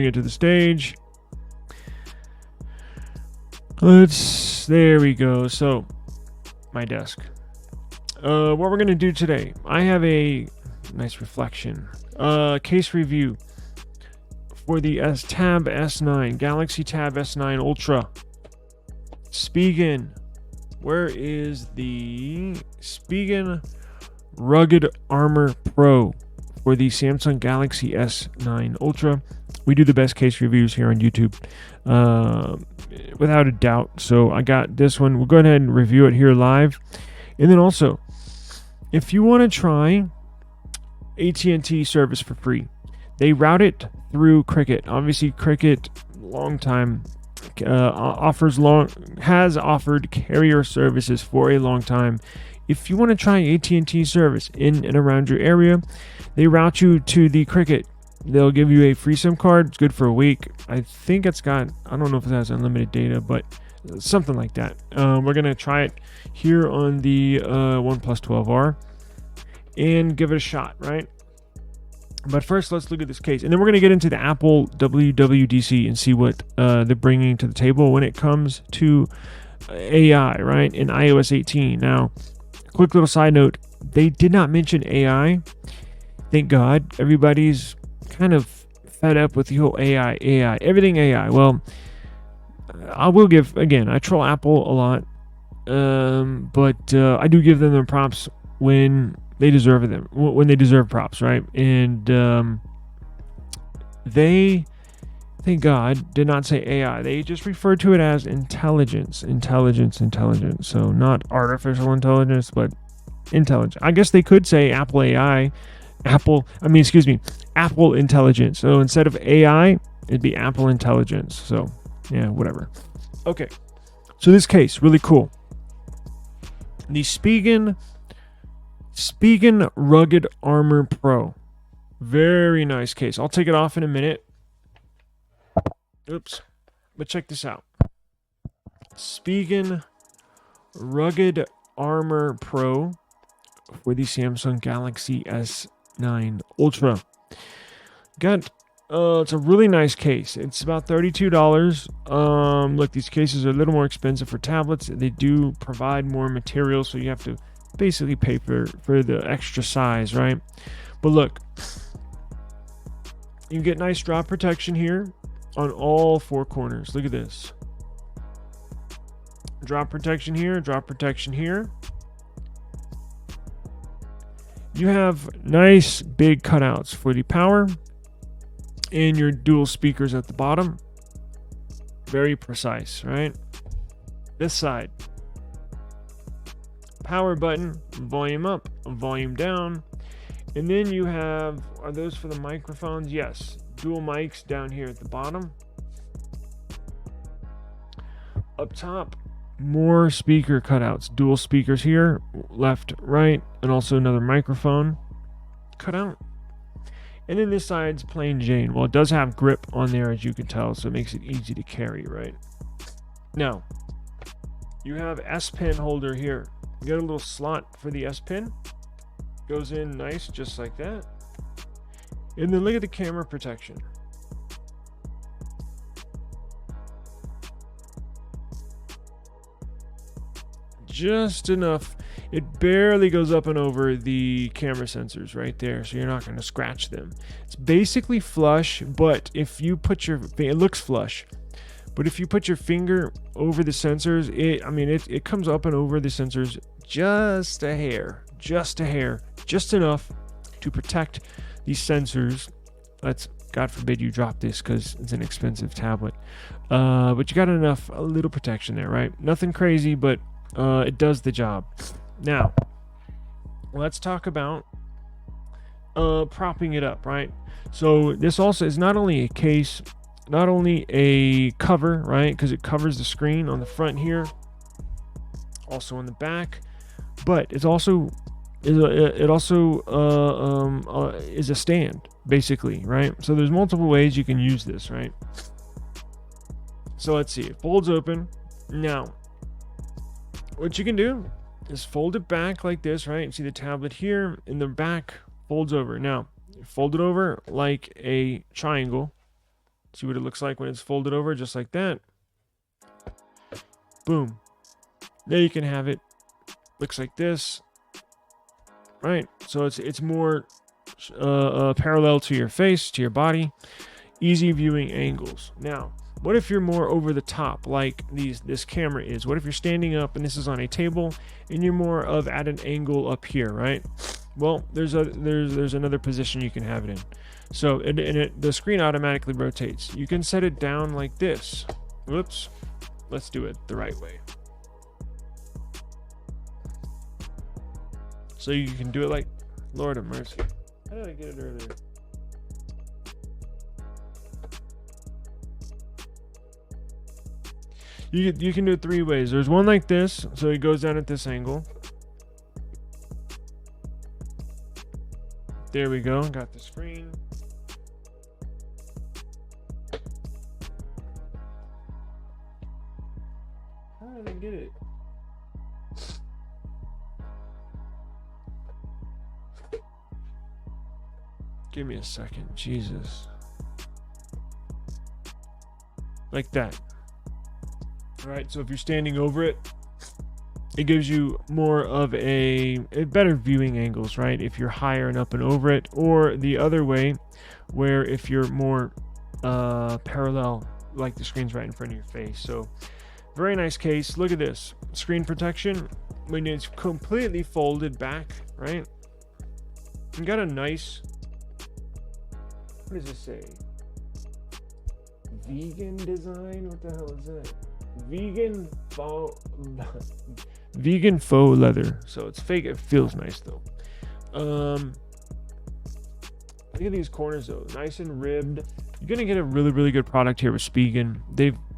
Bring it to the stage. There we go. So, my desk. What we're going to do today, I have a nice reflection. Case review for the Tab S9, Galaxy Tab S9 Ultra. Spigen. Where is the Spigen Rugged Armor Pro for the Samsung Galaxy S9 Ultra? We do the best case reviews here on YouTube, without a doubt. So I got this one. We'll go ahead and review it here live. And then also, if you want to try AT&T service for free, they route it through Cricket. Obviously, Cricket, has offered carrier services for a long time. If you want to try AT&T service in and around your area, they route you to the Cricket. They'll give you a free SIM card. It's good for a week. I think it's got, I don't know if it has unlimited data, but something like that. We're going to try it here on the OnePlus 12R and give it a shot, right? But first, let's look at this case. And then we're going to get into the Apple WWDC and see what they're bringing to the table when it comes to AI, right? In iOS 18. Now, quick little side note. They did not mention AI. Thank God. Everybody's kind of fed up with the whole AI, everything AI. Well, I will give, again, I troll Apple a lot. But I do give them their props when they deserve them, when they deserve props, right? And they, thank God, did not say AI. They just referred to it as intelligence. So not artificial intelligence, but intelligence. I guess they could say Apple AI, Apple Intelligence. So instead of AI, it'd be Apple Intelligence. So yeah, whatever. Okay, so this case, really cool. The Spigen Rugged Armor Pro. Very nice case. I'll take it off in a minute. Oops. But check this out. Spigen Rugged Armor Pro for the Samsung Galaxy S9 Ultra. It's a really nice case. It's about $32. Look, these cases are a little more expensive for tablets. They do provide more material, so you have to basically pay for the extra size, right? But look, you get nice drop protection here on all four corners. Look at this. Drop protection here, drop protection here. You have nice big cutouts for the power and your dual speakers at the bottom. Very precise, right? This side. Power button, volume up, volume down. And then you have, are those for the microphones? Yes. Dual mics down here at the bottom. Up top, more speaker cutouts. Dual speakers here, left, right, and also another microphone cutout. And then this side's plain Jane. Well, it does have grip on there, as you can tell, so it makes it easy to carry, right? Now, you have S Pen holder here. You got a little slot for the S Pen. Goes in nice, just like that. And then look at the camera protection. Just enough. It barely goes up and over the camera sensors right there, so you're not going to scratch them. It's basically flush, but if you put it looks flush. But if you put your finger over the sensors, it comes up and over the sensors just a hair, just enough to protect these sensors. Let's, God forbid you drop this because it's an expensive tablet. But you got a little protection there, right? Nothing crazy, but it does the job. Now, let's talk about propping it up, right? So this also is not only a case, not only a cover, right? Because it covers the screen on the front here, also on the back, but it's also is a stand, basically, right? So there's multiple ways you can use this, right? So let's see, it folds open. Now, what you can do is fold it back like this, right? You see the tablet here, in the back folds over. Now, fold it over like a triangle, See what it looks like when it's folded over, just like that. Boom. There you can have it. Looks like this. Right. So it's more parallel to your face, to your body. Easy viewing angles. Now, what if you're more over the top like this camera is? What if you're standing up and this is on a table and you're more of at an angle up here, right? Well, there's another position you can have it in. So the screen automatically rotates. You can set it down like this. Whoops. Let's do it the right way. So you can do it like, Lord of mercy. How did I get it earlier? You can do it 3 ways. There's one like this, so it goes down at this angle. There we go. Got the screen. How did I get it? Give me a second. Jesus. Like that. Alright, so if you're standing over it, it gives you more of a better viewing angles, right? If you're higher and up and over it, or the other way, where if you're more parallel, like the screen's right in front of your face. So, very nice case. Look at this. Screen protection, when it's completely folded back, right? You got a nice, what does it say? Vegan design? What the hell is that? Vegan faux leather. So it's fake. It feels nice though. Look at these corners though, nice and ribbed. You're gonna get a really good product here with Spigen.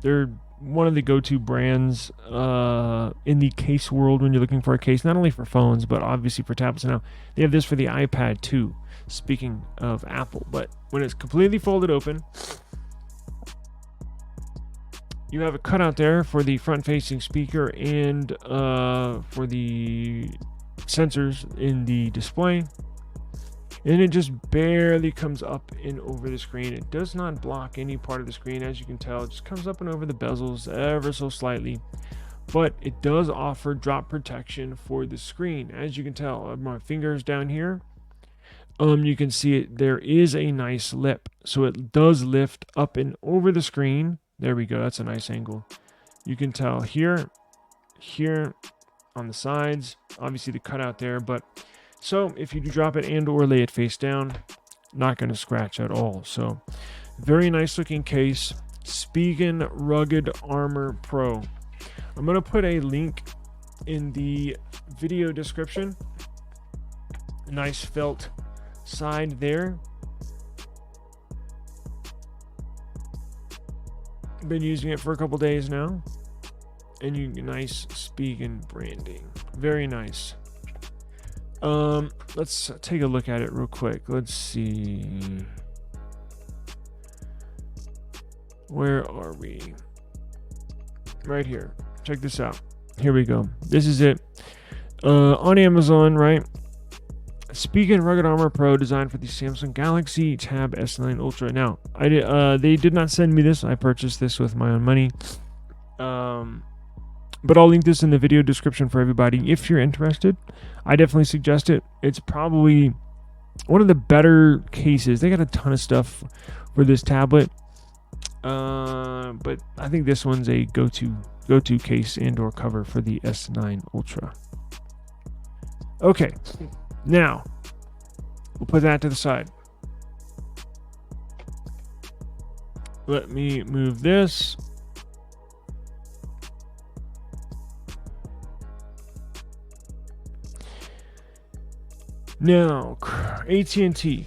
They're one of the go-to brands in the case world when you're looking for a case, not only for phones but obviously for tablets. Now they have this for the iPad too. Speaking of Apple, but when it's completely folded open, you have a cutout there for the front-facing speaker and for the sensors in the display. And it just barely comes up and over the screen. It does not block any part of the screen, as you can tell. It just comes up and over the bezels ever so slightly. But it does offer drop protection for the screen. As you can tell, my fingers down here, you can see it. There is a nice lip. So it does lift up and over the screen. There we go. That's a nice angle. You can tell here, on the sides, obviously the cutout there. But so if you do drop it and or lay it face down, not going to scratch at all. So very nice looking case. Spigen Rugged Armor Pro. I'm going to put a link in the video description. Nice felt side there. Been using it for a couple days now, and nice Spigen branding, very nice. Let's take a look at it real quick. Let's see, where are we? Right here. Check this out. Here we go. This is it. On Amazon, right? Spigen Rugged Armor Pro, designed for the Samsung Galaxy Tab S9 Ultra. Now, they did not send me this. I purchased this with my own money. But I'll link this in the video description for everybody if you're interested. I definitely suggest it. It's probably one of the better cases. They got a ton of stuff for this tablet. But I think this one's a go-to case and or cover for the S9 Ultra. Okay. Now, we'll put that to the side. Let me move this. Now, AT&T.